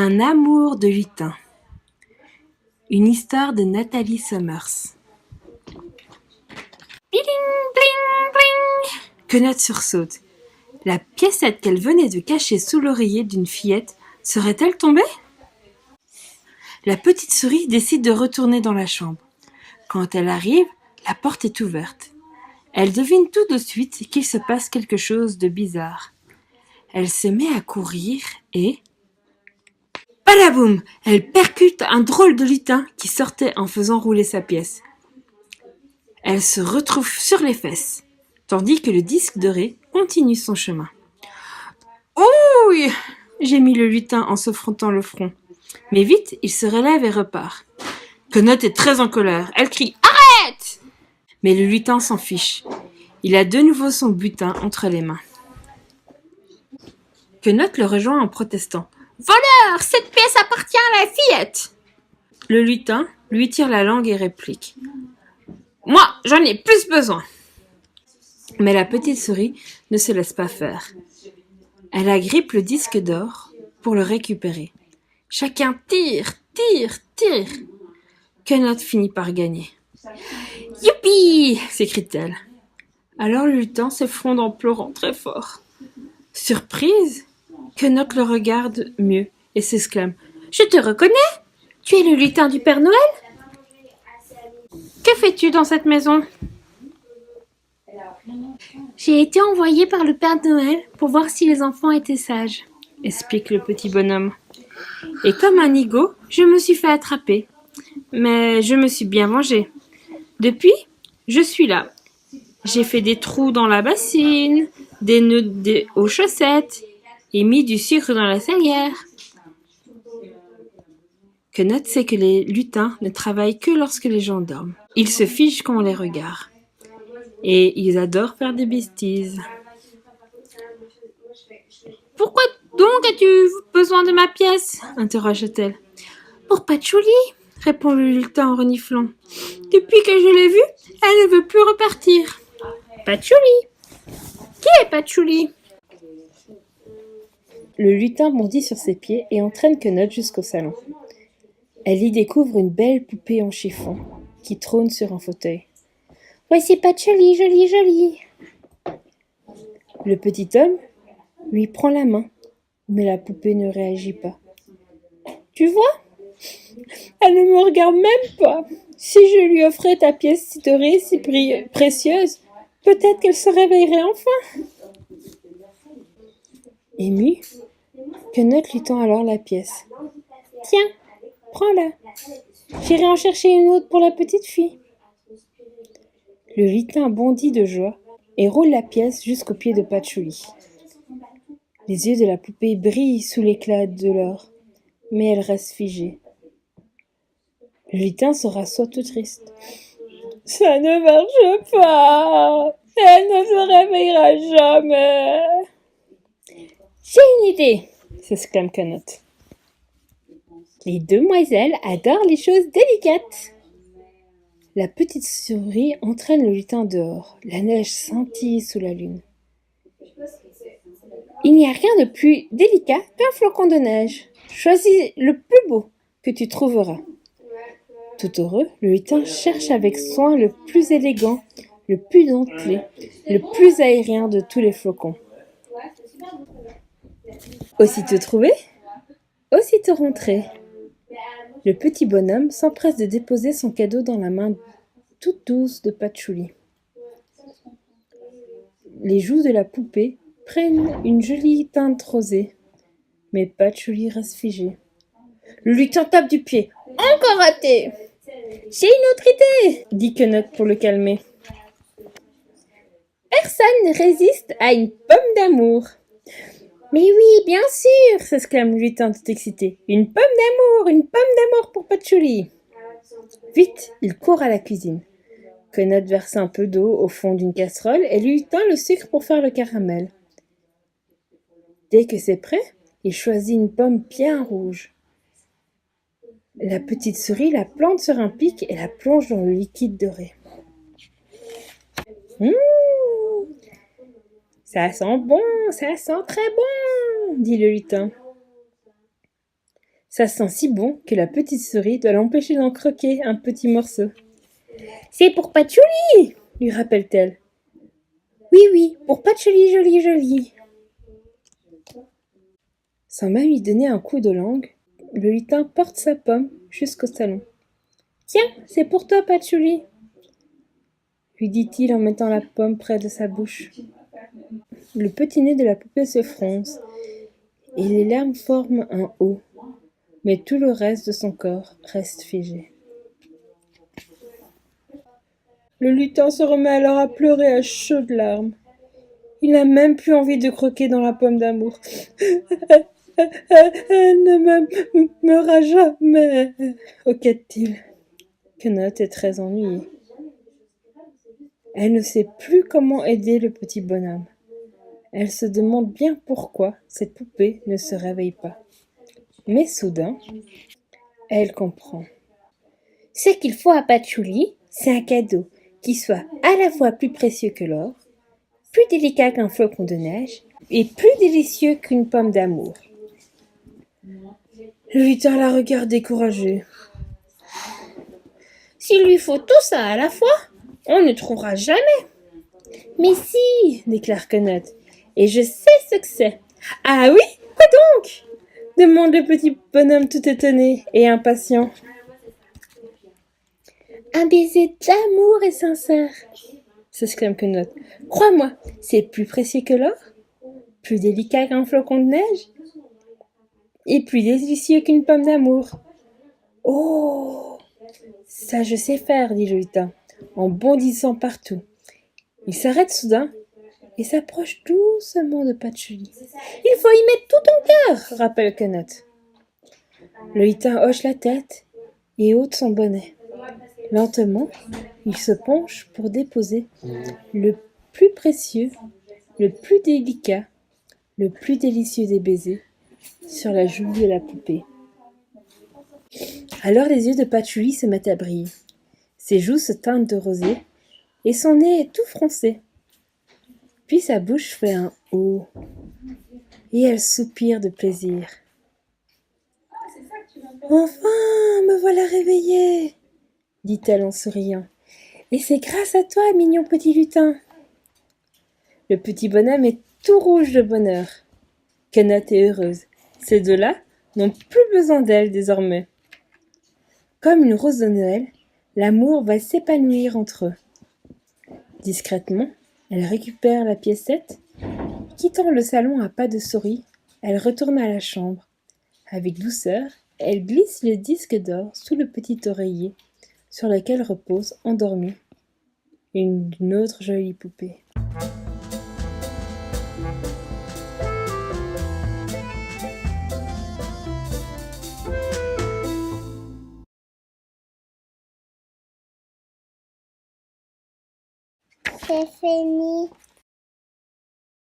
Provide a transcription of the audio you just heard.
Un amour de lutin. Une histoire de Nathalie Summers. Bling, bling, bling. Quenotte sursaute. La piécette qu'elle venait de cacher sous l'oreiller d'une fillette serait-elle tombée? La petite souris décide de retourner dans la chambre. Quand elle arrive, la porte est ouverte. Elle devine tout de suite qu'il se passe quelque chose de bizarre. Elle se met à courir et... Badaboum! Elle percute un drôle de lutin qui sortait en faisant rouler sa pièce. Elle se retrouve sur les fesses, tandis que le disque doré continue son chemin. Ouh! Gémit le lutin en se frottant le front. Mais vite, il se relève et repart. Quenotte est très en colère. Elle crie « Arrête !» Mais le lutin s'en fiche. Il a de nouveau son butin entre les mains. Quenotte le rejoint en protestant. « Voleur, cette pièce appartient à la fillette !» Le lutin lui tire la langue et réplique. « Moi, j'en ai plus besoin !» Mais la petite souris ne se laisse pas faire. Elle agrippe le disque d'or pour le récupérer. Chacun tire, tire, tire. Quenotte finit par gagner. « Youpi !» s'écrie-t-elle. Alors le lutin s'effondre en pleurant très fort. Surprise, Quenotte le regarde mieux et s'exclame. « Je te reconnais? Tu es le lutin du Père Noël? Que fais-tu dans cette maison? » J'ai été envoyé par le Père Noël pour voir si les enfants étaient sages, explique le petit bonhomme. Et comme un nigaud, je me suis fait attraper. Mais je me suis bien vengé. Depuis, je suis là. J'ai fait des trous dans la bassine, des nœuds aux chaussettes et mis du sucre dans la salière. Quenotte sait que les lutins ne travaillent que lorsque les gens dorment. Ils se fichent quand on les regarde. Et ils adorent faire des bêtises. « Pourquoi donc as-tu besoin de ma pièce ?» interroge-t-elle. « Pour Patchouli, » répond le lutin en reniflant. « Depuis que je l'ai vue, elle ne veut plus repartir. »« Patchouli ! Qui est Patchouli ?» Le lutin bondit sur ses pieds et entraîne Quenotte jusqu'au salon. Elle y découvre une belle poupée en chiffon qui trône sur un fauteuil. « Voici Patchouli, jolie, jolie !» Le petit homme lui prend la main, mais la poupée ne réagit pas. « Tu vois ? Elle ne me regarde même pas. Si je lui offrais ta pièce dorée si précieuse, peut-être qu'elle se réveillerait enfin. » Ému, Quenotte lui tend alors la pièce. « Tiens, prends-la. J'irai en chercher une autre pour la petite fille. » Le lutin bondit de joie et roule la pièce jusqu'au pied de Patchouli. Les yeux de la poupée brillent sous l'éclat de l'or, mais elle reste figée. Le lutin se rassoit tout triste. « Ça ne marche pas. Elle ne se réveillera jamais. »« J'ai une idée !» s'exclame Quenotte. « Les demoiselles adorent les choses délicates. » La petite souris entraîne le lutin dehors. La neige scintille sous la lune. Il n'y a rien de plus délicat qu'un flocon de neige. Choisis le plus beau que tu trouveras. Tout heureux, le lutin cherche avec soin le plus élégant, le plus dentelé, le plus aérien de tous les flocons. Aussitôt trouvé, aussitôt rentré. Le petit bonhomme s'empresse de déposer son cadeau dans la main toute douce de Patchouli. Les joues de la poupée prennent une jolie teinte rosée, mais Patchouli reste figé. Le lutin tape du pied. « Encore raté !»« J'ai une autre idée !» dit Quenotte pour le calmer. « Personne ne résiste à une pomme d'amour. »« Mais oui, bien sûr !» s'exclame le lutin tout excité. « Une pomme d'amour pour Patchouli !» Vite, il court à la cuisine. Quenotte verse un peu d'eau au fond d'une casserole et lui tend le sucre pour faire le caramel. Dès que c'est prêt, il choisit une pomme bien rouge. La petite souris la plante sur un pic et la plonge dans le liquide doré. Ça sent bon, ça sent très bon, dit le lutin. Ça sent si bon que la petite souris doit l'empêcher d'en croquer un petit morceau. C'est pour Patchouli, lui rappelle-t-elle. Oui, oui, pour Patchouli, joli, joli. Sans même lui donner un coup de langue, le lutin porte sa pomme jusqu'au salon. Tiens, c'est pour toi, Patchouli, lui dit-il en mettant la pomme près de sa bouche. Le petit nez de la poupée se fronce et les larmes forment un O, mais tout le reste de son corps reste figé. Le lutin se remet alors à pleurer à chaudes larmes. Il n'a même plus envie de croquer dans la pomme d'amour. Elle ne m'aimera jamais, hoquette-t-il. Quenotte est très ennuyée. Elle ne sait plus comment aider le petit bonhomme. Elle se demande bien pourquoi cette poupée ne se réveille pas. Mais soudain, elle comprend. Ce qu'il faut à Patchouli, c'est un cadeau qui soit à la fois plus précieux que l'or, plus délicat qu'un flocon de neige et plus délicieux qu'une pomme d'amour. Le lutin la regarde découragé. S'il lui faut tout ça à la fois, on ne trouvera jamais. Mais si, déclare Quenotte, et je sais ce que c'est. Ah oui, quoi donc? Demande le petit bonhomme tout étonné et impatient. Un baiser d'amour et sincère, s'exclame Quenotte. Crois-moi, c'est plus précieux que l'or, plus délicat qu'un flocon de neige, et plus délicieux qu'une pomme d'amour. Oh, ça je sais faire, dit le lutin, en bondissant partout. Il s'arrête soudain et s'approche doucement de Patchouli. Il faut y mettre tout ton cœur, rappelle Quenotte. Le lutin hoche la tête et ôte son bonnet. Lentement, il se penche pour déposer le plus précieux, le plus délicat, le plus délicieux des baisers sur la joue de la poupée. Alors les yeux de Patchouli se mettent à briller. Ses joues se teintent de rosée et son nez est tout froncé. Puis sa bouche fait un « O » et elle soupire de plaisir. « Enfin, me voilà réveillée !» dit-elle en souriant. « Et c'est grâce à toi, mignon petit lutin !» Le petit bonhomme est tout rouge de bonheur. Quenotte est heureuse. Ces deux-là n'ont plus besoin d'elle désormais. Comme une rose de Noël, l'amour va s'épanouir entre eux. Discrètement, elle récupère la piécette. Quittant le salon à pas de souris, elle retourne à la chambre. Avec douceur, elle glisse le disque d'or sous le petit oreiller, sur lequel repose, endormie, une autre jolie poupée. C'est fini.